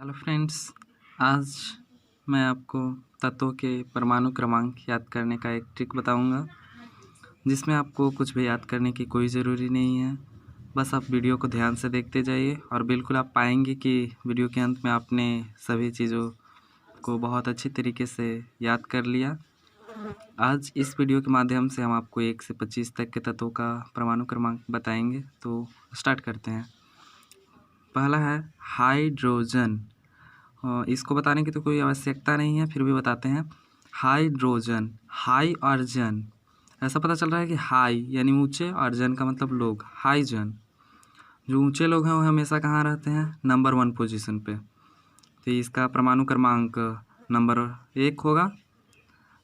Hello friends, आज मैं आपको तत्वों के परमाणु क्रमांक याद करने का एक ट्रिक बताऊंगा, जिसमें आपको कुछ भी याद करने की कोई ज़रूरी नहीं है। बस आप वीडियो को ध्यान से देखते जाइए और बिल्कुल आप पाएंगे कि वीडियो के अंत में आपने सभी चीज़ों को बहुत अच्छी तरीके से याद कर लिया। आज इस वीडियो के माध्यम से हम आपको 1 से 25 तक के तत्वों का परमाणु क्रमांक बताएंगे। तो स्टार्ट करते हैं। पहला है हाइड्रोजन। इसको बताने की तो कोई आवश्यकता नहीं है, फिर भी बताते हैं। हाइड्रोजन, हाई और जन, ऐसा पता चल रहा है कि हाई यानी ऊंचे और जन का मतलब लोग। हाई जन, जो ऊंचे लोग हैं वो हमेशा कहाँ रहते हैं? नंबर 1 पोजीशन पे। तो इसका परमाणु क्रमांक नंबर 1 होगा।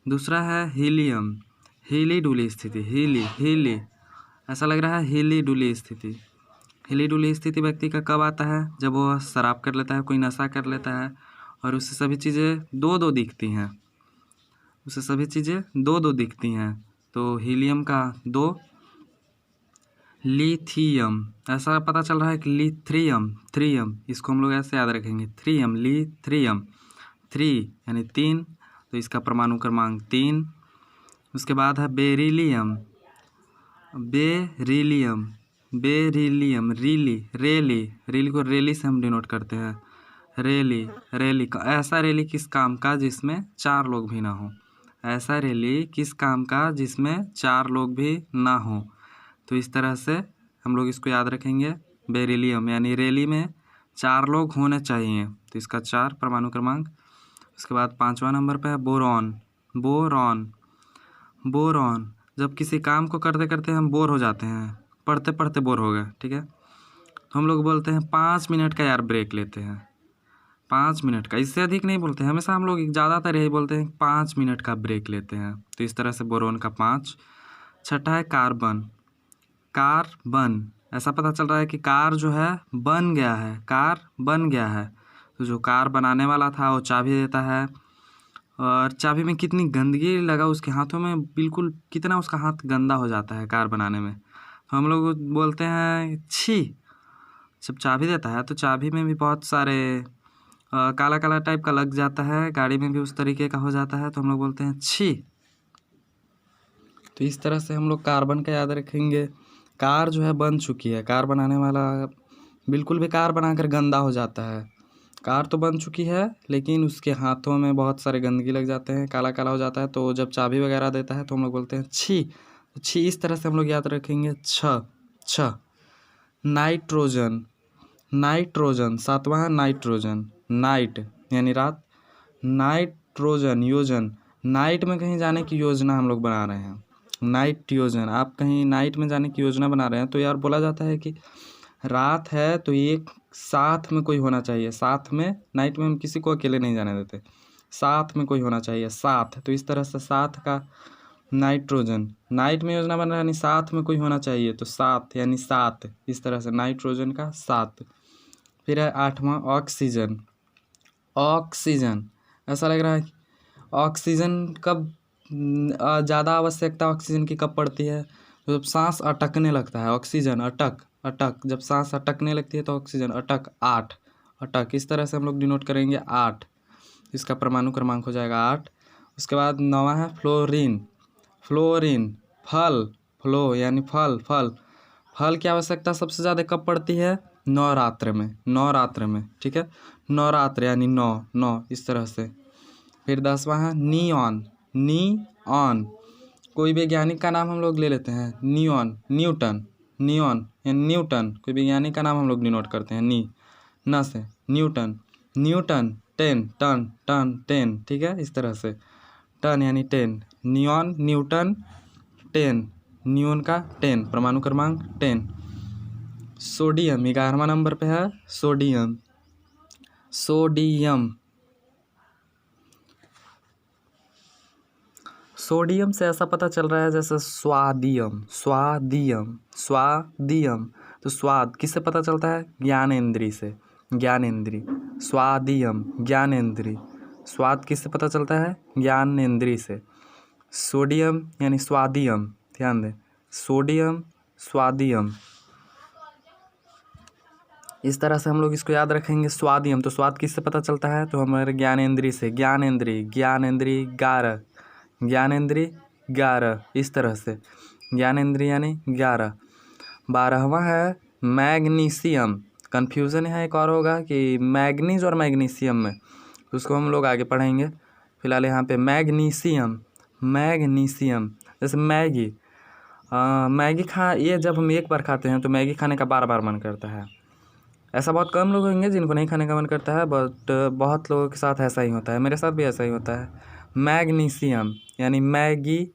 दूसरा है हीलियम, हीली डुली स्थिति। हीली ऐसा लग रहा है हीली डुली स्थिति। हिली डुली स्थिति व्यक्ति का कब आता है? जब वो शराब कर लेता है, कोई नशा कर लेता है और उससे सभी चीज़ें दो दो दिखती हैं। दिखती हैं। तो हीलियम का 2। लिथियम, ऐसा पता चल रहा है कि थ्रियम, इसको हम लोग ऐसे याद रखेंगे। लिथियम 3 यानी 3, तो इसका परमाणु क्रमांक 3। उसके बाद है बेरिलियम, रेली को रेली से हम डिनोट करते हैं। रेली का ऐसा रेली किस काम का जिसमें 4 लोग भी ना हो। ऐसा रेली किस काम का जिसमें 4 लोग भी ना हो। तो इस तरह से हम लोग इसको याद रखेंगे। बेरिलियम यानी रेली में 4 लोग होने चाहिए, तो इसका 4 परमाणु क्रमांक। उसके बाद 5वां नंबर पे है बोरॉन। जब किसी काम को करते करते हम बोर हो जाते हैं, पढ़ते पढ़ते बोर हो गए, ठीक है, तो हम लोग बोलते हैं 5 मिनट का यार ब्रेक लेते हैं। 5 मिनट का, इससे अधिक नहीं बोलते हैं। हमेशा हम लोग ज़्यादातर यही बोलते हैं 5 मिनट का ब्रेक लेते हैं। तो इस तरह से बोरोन का 5। छठा है कार्बन। ऐसा पता चल रहा है कि कार जो है बन गया है। तो जो कार बनाने वाला था वो चाबी देता है, और चाबी में कितनी गंदगी लगा उसके हाथों में, बिल्कुल कितना उसका हाथ गंदा हो जाता है कार बनाने में। तो हम लोग बोलते हैं छी। जब चाबी देता है तो चाबी में भी बहुत सारे काला काला टाइप का लग जाता है, गाड़ी में भी उस तरीके का हो जाता है, तो हम लोग बोलते हैं छी। तो इस तरह से हम लोग कार्बन का याद रखेंगे। कार जो है बन चुकी है, कार बनाने वाला बिल्कुल भी कार बनाकर गंदा हो जाता है। कार तो बन चुकी है लेकिन उसके हाथों में बहुत सारे गंदगी लग जाते हैं, काला काला हो जाता है। तो जब चाबी वगैरह देता है तो हम लोग बोलते हैं छी। तो छी इस तरह से हम लोग याद रखेंगे। छ नाइट्रोजन, 7वां है नाइट्रोजन। नाइट यानी रात, नाइट्रोजन योजन, नाइट में कहीं जाने की योजना हम लोग बना रहे हैं। नाइट योजन, आप कहीं नाइट में जाने की योजना बना रहे हैं, तो यार बोला जाता है कि रात है तो एक साथ में कोई होना चाहिए। साथ में, नाइट में हम किसी को अकेले नहीं जाने देते, साथ में कोई होना चाहिए, साथ। तो इस तरह से साथ का नाइट्रोजन, नाइट में योजना बन रहा है यानी साथ में कोई होना चाहिए, तो साथ यानी 7। इस तरह से नाइट्रोजन का 7। फिर है 8वां ऑक्सीजन। ऐसा लग रहा है ऑक्सीजन कब ज़्यादा आवश्यकता ऑक्सीजन की कब पड़ती है? तो जब सांस अटकने लगता है, ऑक्सीजन अटक, जब सांस अटकने लगती है तो ऑक्सीजन अटक। इस तरह से हम लोग डिनोट करेंगे 8। इसका परमाणु क्रमांक हो जाएगा 8। उसके बाद 9वां है फ्लोरीन, फ्लो यानी फल की आवश्यकता सबसे ज़्यादा कब पड़ती है? नवरात्र में, ठीक है, नवरात्र यानी 9 इस तरह से। फिर 10वां है नियॉन। कोई वैज्ञानिक का नाम हम लोग ले लेते हैं। न्यूटन यानी न्यूटन, कोई वैज्ञानिक का नाम हम लोग डिनोट करते हैं न से। न्यूटन 10, ठीक है, इस तरह से। टन यानी 10, न्यूटन 10, न्यून का 10, परमाणु क्रमांक 10। सोडियम 11वां नंबर पे है। सोडियम से ऐसा पता चल रहा है जैसे स्वादियम। तो स्वाद किससे पता चलता है? ज्ञानेंद्री से। स्वादियम ज्ञानेंद्री। स्वाद किससे पता चलता है? ज्ञानेंद्री से। सोडियम यानी स्वादियम, ध्यान दें, सोडियम स्वादियम। इस तरह से हम लोग इसको याद रखेंगे। स्वादियम, तो स्वाद किससे पता चलता है? तो हमारे ज्ञानेंद्रिय से। ज्ञानेंद्रिय, ज्ञानेंद्रिय 11, ज्ञानेंद्रिय 11, इस तरह से ज्ञानेंद्रिय यानी 11। 12वां है मैग्नीशियम। कन्फ्यूज़न यहाँ एक और होगा कि मैग्नीज और मैग्नीशियम में, तो उसको हम लोग आगे पढ़ेंगे। फिलहाल यहाँ पे मैग्नीशियम, मैग्नीशियम जैसे मैगी। मैगी ये जब हम एक बार खाते हैं तो मैगी खाने का बार बार मन करता है। ऐसा बहुत कम लोग होंगे जिनको नहीं खाने का मन करता है, बट बहुत लोगों के साथ ऐसा ही होता है। मेरे साथ भी ऐसा ही होता है। मैग्नीशियम यानी मैगी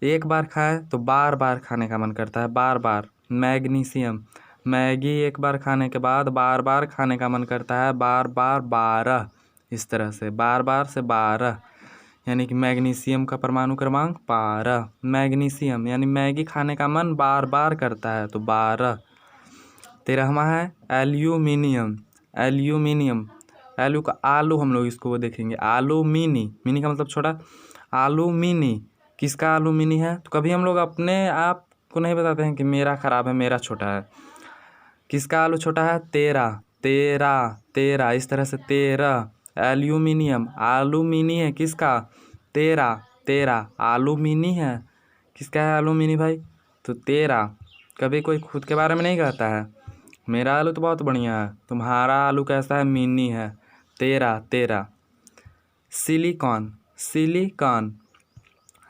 एक बार खाए तो बार बार खाने का मन करता है, बार बार। मैग्नीशियम, मैगी एक बार खाने के बाद बार बार खाने का मन करता है, बार बार 12, इस तरह से बार बार से 12, यानी कि मैग्नीशियम का परमाणु क्रमांक 12। मैग्नीशियम यानी मैगी खाने का मन बार बार करता है, तो 12। 13वां है एल्यूमिनियम। एल्यूमिनियम, एलू का आलू, हम लोग इसको वो देखेंगे। आलू मिनी, मिनी का मतलब छोटा। आलू मिनी, किसका आलू मिनी है? तो कभी हम लोग अपने आप को नहीं बताते हैं कि मेरा खराब है, मेरा छोटा है। किसका आलू छोटा है? तेरा, तेरा, तेरा, इस तरह से 13। एल्यूमिनियम, आलू मिनी है किसका? तेरा, तेरा, आलू मिनी है किसका है? आलू मिनी भाई, तो 13। कभी कोई खुद के बारे में नहीं कहता है मेरा आलू तो बहुत बढ़िया है, तुम्हारा आलू कैसा है? मिनी है। 13, 13। सिलिकॉन, सिलिकॉन,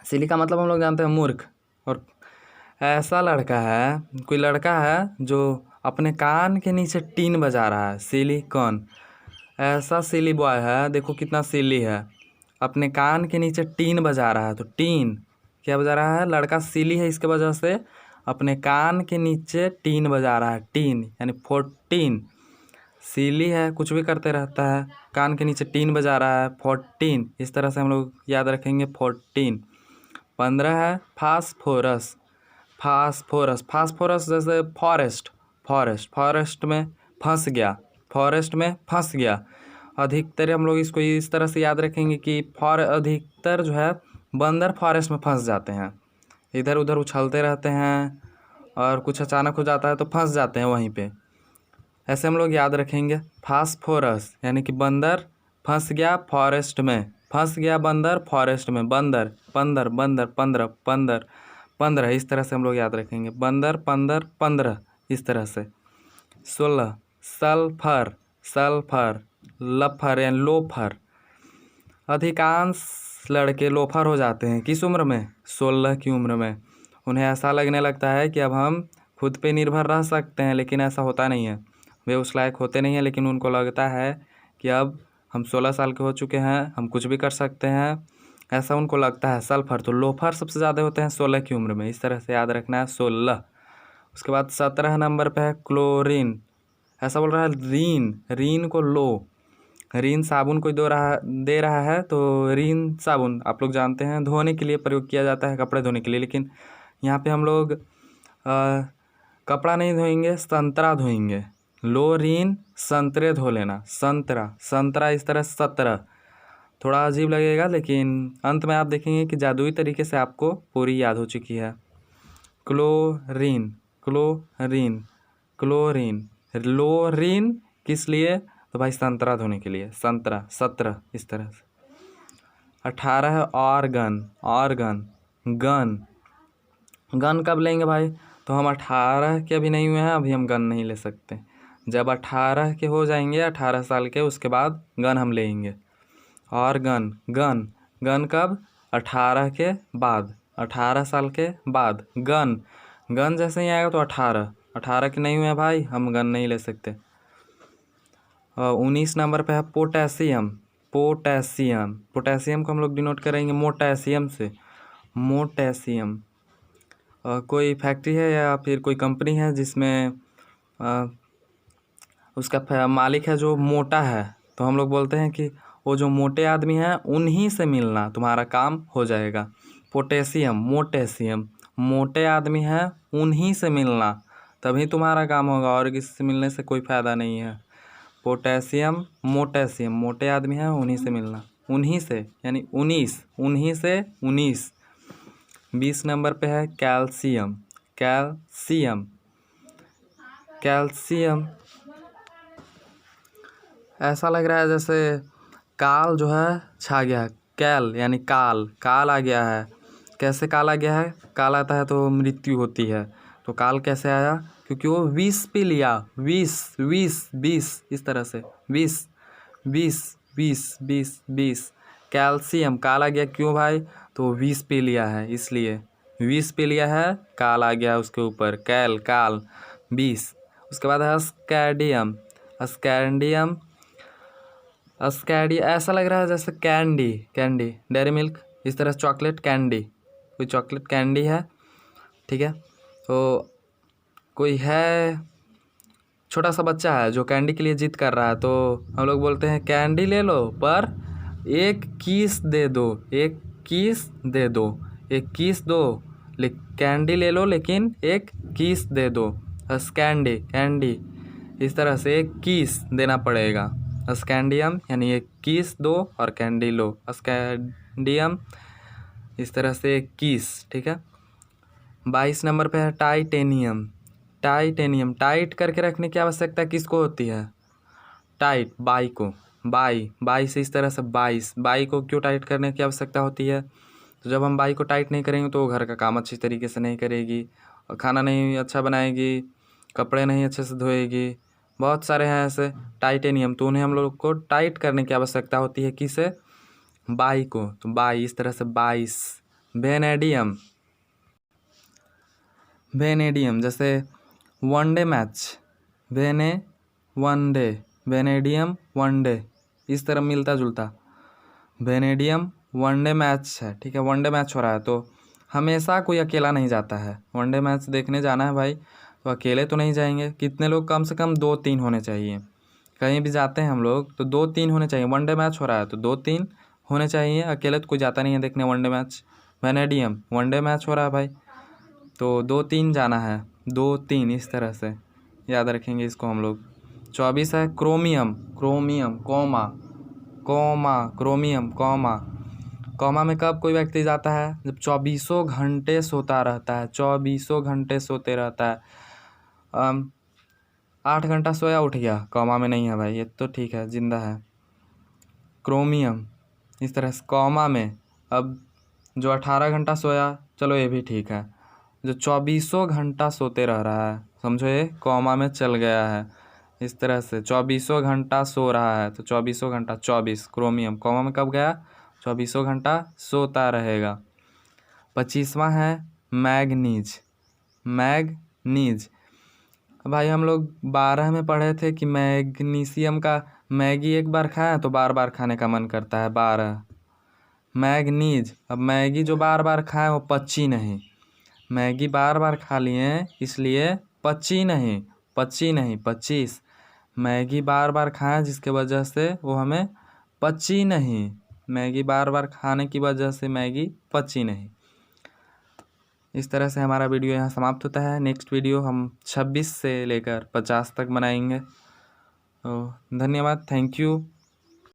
सिलिका मतलब हम लोग जानते हैं मूर्ख। और ऐसा लड़का है, कोई लड़का है जो अपने कान के नीचे टीन बजा रहा है, सिलिकॉन। ऐसा सिली बॉय है, देखो कितना सिली है, अपने कान के नीचे टीन बजा रहा है। तो टीन क्या बजा रहा है? लड़का सिली है, इसके वजह से अपने कान के नीचे टीन बजा रहा है। टीन यानी 14। सिली है, कुछ भी करते रहता है, कान के नीचे टीन बजा रहा है, 14। इस तरह से हम लोग याद रखेंगे 14। 15 है फास्फोरस। फास्फोरस, फास्फोरस जैसे फॉरेस्ट, फॉरेस्ट, फॉरेस्ट में फंस गया, फॉरेस्ट में फंस गया। अधिकतर हम लोग इसको इस तरह से याद रखेंगे कि अधिकतर जो है बंदर फॉरेस्ट में फंस जाते हैं, इधर उधर उछलते रहते हैं और कुछ अचानक हो जाता है तो फंस जाते हैं वहीं पे। ऐसे हम लोग याद रखेंगे। फास्फोरस यानी कि बंदर फंस गया फॉरेस्ट में, फंस गया बंदर फॉरेस्ट में। बंदर, बंदर, बंदर, 15, 15, 15, इस तरह से हम लोग याद रखेंगे। बंदर, 15, 15, इस तरह से। 16 सल्फर, सल्फर, लफर यानी लोफर। अधिकांश लड़के लोफर हो जाते हैं किस उम्र में? 16 की उम्र में। उन्हें ऐसा लगने लगता है कि अब हम खुद पे निर्भर रह सकते हैं, लेकिन ऐसा होता नहीं है। वे उस लायक होते नहीं हैं, लेकिन उनको लगता है कि अब हम 16 साल के हो चुके हैं, हम कुछ भी कर सकते हैं, ऐसा उनको लगता है। सल्फर, तो लोफर सबसे ज़्यादा होते हैं 16 की उम्र में, इस तरह से याद रखना है 16। उसके बाद 17 नंबर पे है क्लोरीन। ऐसा बोल रहा है रीन, रीन को लो। रीन साबुन कोई दे रहा है, तो रीन साबुन आप लोग जानते हैं धोने के लिए प्रयोग किया जाता है, कपड़े धोने के लिए। लेकिन यहाँ पे हम लोग कपड़ा नहीं धोएंगे, संतरा धोएंगे। लो रीन, संतरे धो लेना। संतरा, संतरा, इस तरह 17। थोड़ा अजीब लगेगा, लेकिन अंत में आप देखेंगे कि जादुई तरीके से आपको पूरी याद हो चुकी है। क्लोरीन, क्लोरीन, क्लोरीन, लोरीन किस लिए? तो भाई संतरा धोने के लिए। संतरा, 17, इस तरह से। 18 है ऑर्गन, ऑर्गन, गन। गन कब लेंगे भाई? तो हम 18 के अभी नहीं हुए हैं, अभी हम गन नहीं ले सकते। जब 18 के हो जाएंगे, 18 साल के, उसके बाद गन हम लेंगे। और गन, गन, गन कब? 18 के बाद, 18 साल के बाद गन। गन जैसे ही आएगा तो 18 के नहीं हुए भाई, हम गन नहीं ले सकते। 19 नंबर पे है पोटेशियम। पोटेशियम, पोटेशियम को हम लोग डिनोट करेंगे मोटेशियम से। मोटेशियम कोई फैक्ट्री है या फिर कोई कंपनी है जिसमें उसका मालिक है जो मोटा है, तो हम लोग बोलते हैं कि वो जो मोटे आदमी हैं उन्हीं से मिलना, तुम्हारा काम हो जाएगा। पोटेशियम, मोटेशियम, मोटे आदमी हैं उन्हीं से मिलना, तभी तुम्हारा काम होगा, और किसी से मिलने से कोई फ़ायदा नहीं है। पोटेशियम, मोटेशियम, मोटे आदमी हैं उन्हीं से मिलना। उन्हीं से यानी 19, उन्हीं से 19। 20 नंबर पे है कैल्शियम। कैल्शियम, कैल्शियम ऐसा लग रहा है जैसे काल जो है छा गया है। कैल यानी काल, काल आ गया है। कैसे काल आ गया है? काल आता है तो मृत्यु होती है, तो काल कैसे आया? क्योंकि वो विष पी लिया। विष विष विष, इस तरह से विष विष विष विष विष। कैल्शियम, काल आ गया क्यों भाई? तो विष पी लिया है, इसलिए विष पी लिया है, काल आ गया उसके ऊपर। कैल, काल, विष। उसके बाद है स्कैंडियम। स्कैंडियम, स्कैडी ऐसा लग रहा है जैसे कैंडी, कैंडी डेयरी मिल्क, इस तरह चॉकलेट कैंडी, कोई चॉकलेट कैंडी है, ठीक है। तो कोई है, छोटा सा बच्चा है जो कैंडी के लिए जिद कर रहा है, तो हम लोग बोलते हैं कैंडी ले लो पर एक किस दे दो, एक किस दे दो, एक किस दो, कैंडी ले लो लेकिन एक किस दे दो। स्कैंडी, कैंडी, इस तरह से एक किस देना पड़ेगा। स्कैंडियम यानी एक किस दो और कैंडी लो। स्कैंडियम, इस तरह से एक किस, ठीक है। 22 नंबर पे है टाइटेनियम। टाइटेनियम, टाइट करके रखने की आवश्यकता किसको होती है? टाइट, बाई को, बाई, बाई से इस तरह से 22, बाई को क्यों टाइट करने की आवश्यकता होती है? तो जब हम बाई को टाइट नहीं करेंगे तो घर का काम अच्छी तरीके से नहीं करेगी, और खाना नहीं अच्छा बनाएगी, कपड़े नहीं अच्छे से धोएगी, बहुत सारे हैं ऐसे टाइटेनियम, तो उन्हें हम लोग को टाइट करने की आवश्यकता होती है। किसे? बाई को, तो बाई, इस तरह से 22। वेनेडियम, वेनेडियम जैसे वनडे मैच, वेने वनडे, वेनेडियम वनडे, इस तरह मिलता जुलता। वेनेडियम वनडे मैच है, ठीक है, वनडे मैच हो रहा है, तो हमेशा कोई अकेला नहीं जाता है। वनडे मैच देखने जाना है भाई, तो अकेले तो नहीं जाएंगे, कितने लोग? कम से कम 2-3 होने चाहिए। कहीं भी जाते हैं हम लोग तो 2-3 होने चाहिए। वनडे मैच हो रहा है तो 2-3 होने चाहिए, अकेले तो कोई जाता नहीं है देखने one day match. Vanadium, one day match हो रहा है भाई, तो 2-3 जाना है, 2-3, इस तरह से याद रखेंगे इसको हम लोग। 24 है chromium. Chromium, comma, comma, chromium, comma. Comma में कब कोई व्यक्ति जाता है? जब 24 घंटे सोता रहता है, 24 घंटे सोते रहता है। 8 घंटा सोया उठ गया, कोमा में नहीं है भाई, ये तो ठीक है, जिंदा है। क्रोमियम, इस तरह से कोमा में। अब जो 18 घंटा सोया, चलो ये भी ठीक है। जो 24 घंटा सोते रह रहा है, समझो ये कोमा में चल गया है। इस तरह से 24 घंटा सो रहा है, तो 24 घंटा, 24 क्रोमियम, कोमा में कब गया? 24 घंटा सोता रहेगा। 25वां है मैग्नीज। मैग्नीज, भाई हम लोग 12 में पढ़े थे कि मैग्नीशियम का, मैगी एक बार खाएं तो बार बार खाने का मन करता है, 12 मैग्नीज। अब मैगी जो बार बार खाएं वो पची नहीं, मैगी बार बार खा लिए इसलिए पची नहीं, पची नहीं, 25। मैगी बार बार खाएं जिसके वजह से वो हमें पची नहीं, मैगी बार बार खाने की वजह से मैगी पची नहीं। इस तरह से हमारा वीडियो यहाँ समाप्त होता है। नेक्स्ट वीडियो हम 26 से लेकर 50 तक बनाएंगे। तो धन्यवाद, थैंक यू।